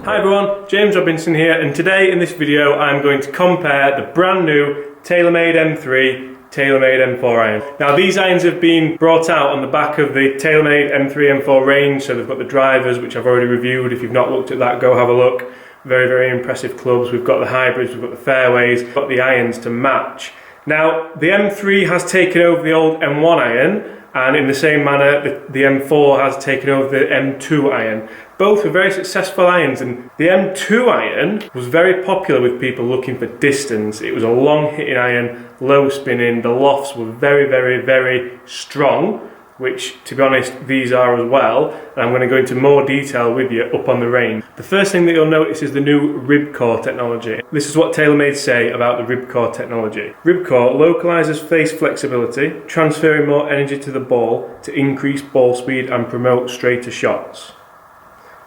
Hi everyone, James Robinson here, and today in this video I'm going to compare the brand new Taylormade M3, Taylormade M4 iron. Now these irons have been brought out on the back of the Taylormade M3 M4 range, so they've got the drivers, which I've already reviewed. If you've not looked at that, go have a look. Very, very impressive clubs. We've got the hybrids, we've got the fairways, we've got the irons to match. Now the M3 has taken over the old M1 iron, and in the same manner the M4 has taken over the M2 iron. Both were very successful irons, and the M2 iron was very popular with people looking for distance. It was a long hitting iron, low spinning, the lofts were very, very, very strong, which to be honest these are as well, and I'm going to go into more detail with you up on the range. The first thing that you'll notice is the new Ribcore technology. This is what Taylormade say about the Ribcore technology. Ribcore localises face flexibility, transferring more energy to the ball to increase ball speed and promote straighter shots.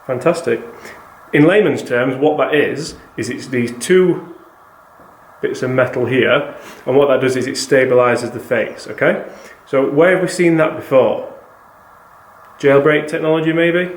Fantastic. In layman's terms, what that is it's these two bits of metal here, and what that does is it stabilises the face, okay? So where have we seen that before? Jailbreak technology maybe?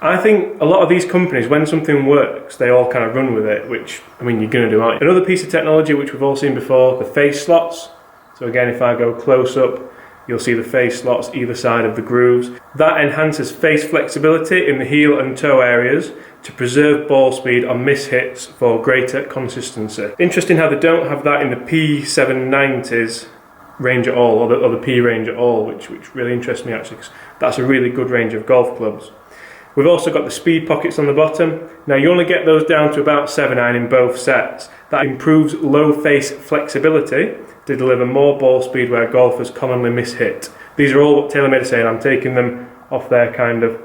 I think a lot of these companies, when something works, they all kind of run with it, which, I mean, you're going to do, aren't you? Another piece of technology which we've all seen before, the face slots. So again, if I go close up, you'll see the face slots either side of the grooves. That enhances face flexibility in the heel and toe areas to preserve ball speed on miss hits for greater consistency. Interesting how they don't have that in the P790s range at all, or the P range at all, which really interests me actually, because that's a really good range of golf clubs. We've also got the speed pockets on the bottom. Now you only get those down to about 7/9 in both sets. That improves low face flexibility to deliver more ball speed where golfers commonly miss hit. These are all what Taylormade are saying. I'm taking them off their kind of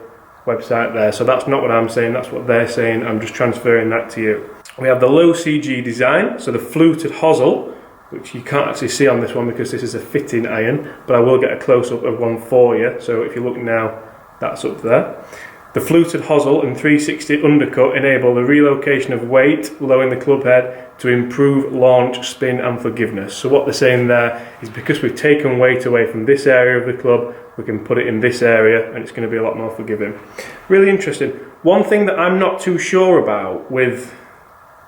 website there, so that's not what I'm saying, that's what they're saying. I'm just transferring that to you. We have the low CG design, so the fluted hosel, which you can't actually see on this one because this is a fitting iron, but I will get a close-up of one for you, so if you look now, that's up there. The fluted hosel and 360 undercut enable the relocation of weight, lowering the club head to improve launch, spin and forgiveness. So what they're saying there is because we've taken weight away from this area of the club, we can put it in this area and it's going to be a lot more forgiving. Really interesting. One thing that I'm not too sure about with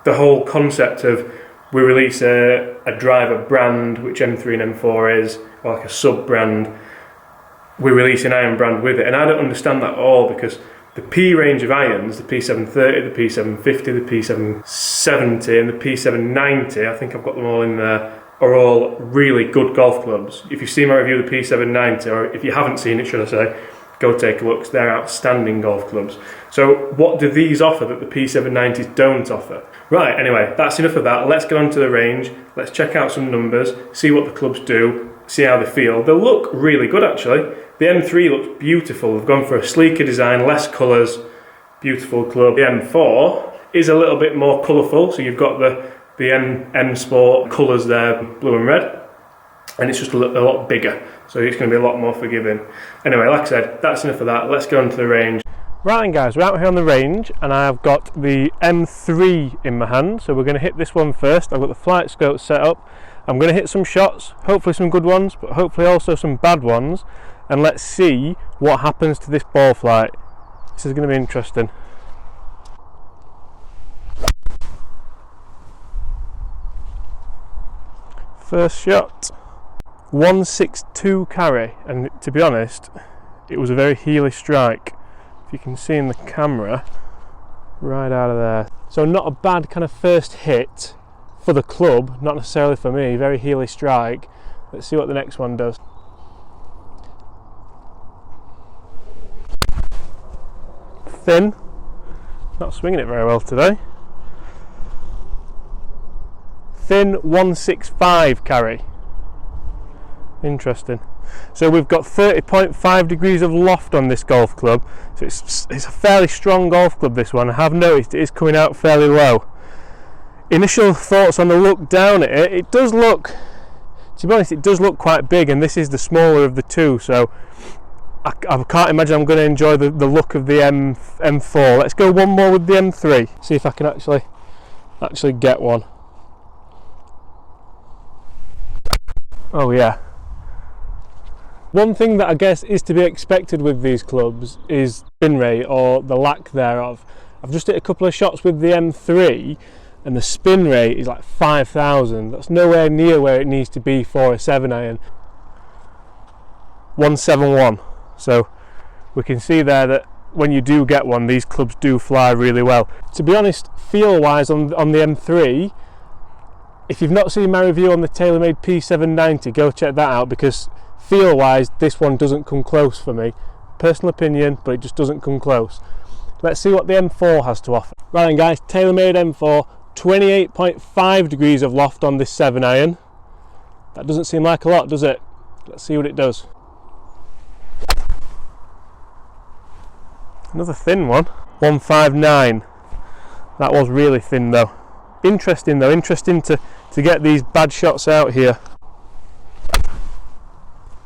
the whole concept of we release a driver brand, which M3 and M4 is, or like a sub-brand, we release an iron brand with it, and I don't understand that at all, because the P range of irons, the P730, the P750, the P770 and the P790, I think I've got them all in there, are all really good golf clubs. If you've seen my review of the P790, or if you haven't seen it, should I say, go take a look, because they're outstanding golf clubs. So what do these offer that the P790s don't offer? Right, anyway, that's enough of that. Let's get onto the range, let's check out some numbers, see what the clubs do, see how they feel. They look really good actually. The M3 looks beautiful. They've gone for a sleeker design, less colours, beautiful club. The M4 is a little bit more colourful, so you've got the M Sport colours there, blue and red, and it's just a lot bigger, so it's going to be a lot more forgiving. Anyway, like I said, that's enough of that. Let's go onto the range. Right then guys, we're out here on the range and I've got the M3 in my hand, so we're going to hit this one first. I've got the flight scope set up. I'm going to hit some shots, hopefully some good ones, but hopefully also some bad ones, and let's see what happens to this ball flight. This is going to be interesting. First shot, 162 carry, and to be honest, it was a very heely strike. If you can see in the camera, right out of there. So not a bad kind of first hit for the club, not necessarily for me, very heely strike. Let's see what the next one does. Thin, not swinging it very well today. Thin 165 carry. Interesting. So we've got 30.5 degrees of loft on this golf club, so it's a fairly strong golf club, this one. I have noticed it is coming out fairly low. Initial thoughts on the look down at it, it does look, to be honest, it does look quite big, and this is the smaller of the two, so I can't imagine I'm going to enjoy the look of the M4. Let's go one more with the M3, see if I can actually get one. Oh yeah. One thing that I guess is to be expected with these clubs is spin rate, or the lack thereof. I've just hit a couple of shots with the M3 and the spin rate is like 5,000. That's nowhere near where it needs to be for a 7-iron. 171. So we can see there that when you do get one, these clubs do fly really well. To be honest, feel wise on the M3, if you've not seen my review on the Taylormade P790, go check that out, because feel wise this one doesn't come close for me. Personal opinion, but it just doesn't come close. Let's see what the M4 has to offer. Right then guys, Taylormade M4, 28.5 degrees of loft on this 7-iron. That doesn't seem like a lot, does it? Let's see what it does. Another thin one, 159. That was really thin though. Interesting to get these bad shots out here.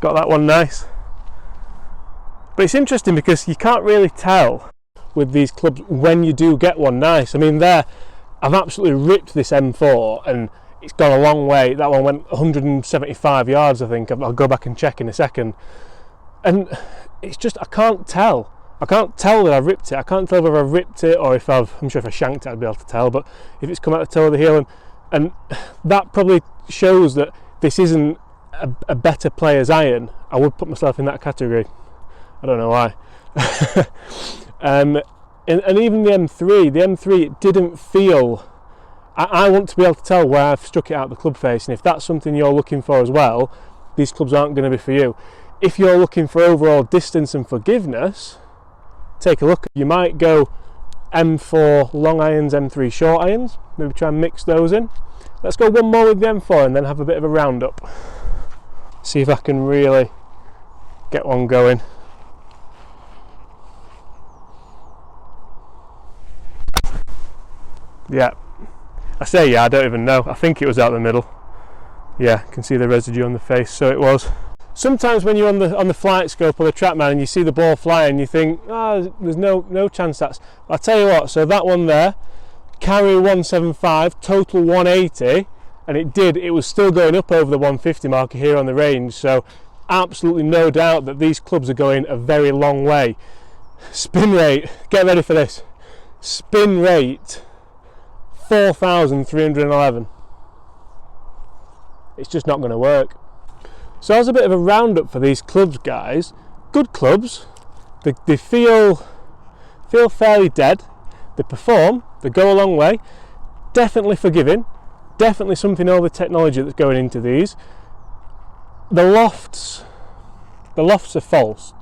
Got that one nice. But it's interesting because you can't really tell with these clubs when you do get one nice. I mean, there, I've absolutely ripped this M4 and it's gone a long way. That one went 175 yards, I think. I'll go back and check in a second. And it's just, I can't tell. I can't tell that I've ripped it. I can't tell whether I've ripped it or if I'm sure if I shanked it I'd be able to tell, but if it's come out the toe of the heel, and that probably shows that this isn't a better player's iron. I would put myself in that category. I don't know why. And even the M3, it didn't feel, I want to be able to tell where I've struck it out the club face, and if that's something you're looking for as well, these clubs aren't going to be for you. If you're looking for overall distance and forgiveness, take a look. You might go M4 long irons, M3 short irons, maybe try and mix those in. Let's go one more with the M4 and then have a bit of a roundup. See if I can really get one going. Yeah, I say yeah, I don't even know. I think it was out the middle. Yeah, I can see the residue on the face, so it was. Sometimes when you're on the flight scope or the Trackman and you see the ball flying, you think, oh, there's no chance that's. I'll tell you what. So that one there, carry 175, total 180, and it was still going up over the 150 marker here on the range. So absolutely no doubt that these clubs are going a very long way. Spin rate, get ready for this. Spin rate, 4,311. It's just not going to work. So as a bit of a roundup for these clubs, guys, good clubs. They feel fairly dead. They perform. They go a long way. Definitely forgiving. Definitely something over technology that's going into these. The lofts are false.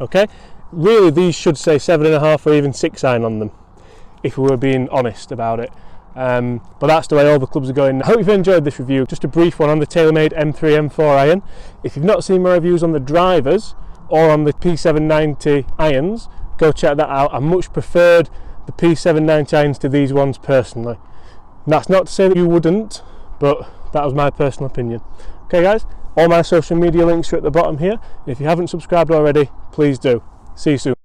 Okay, really these should say 7.5 or even 6-iron on them, if we were being honest about it. But that's the way all the clubs are going. I hope you've enjoyed this review. Just a brief one on the Taylormade M3 M4 iron. If you've not seen my reviews on the drivers or on the P790 irons, go check that out. I much preferred the P790 irons to these ones personally. And that's not to say that you wouldn't, but that was my personal opinion. Okay guys, all my social media links are at the bottom here. If you haven't subscribed already, please do. See you soon.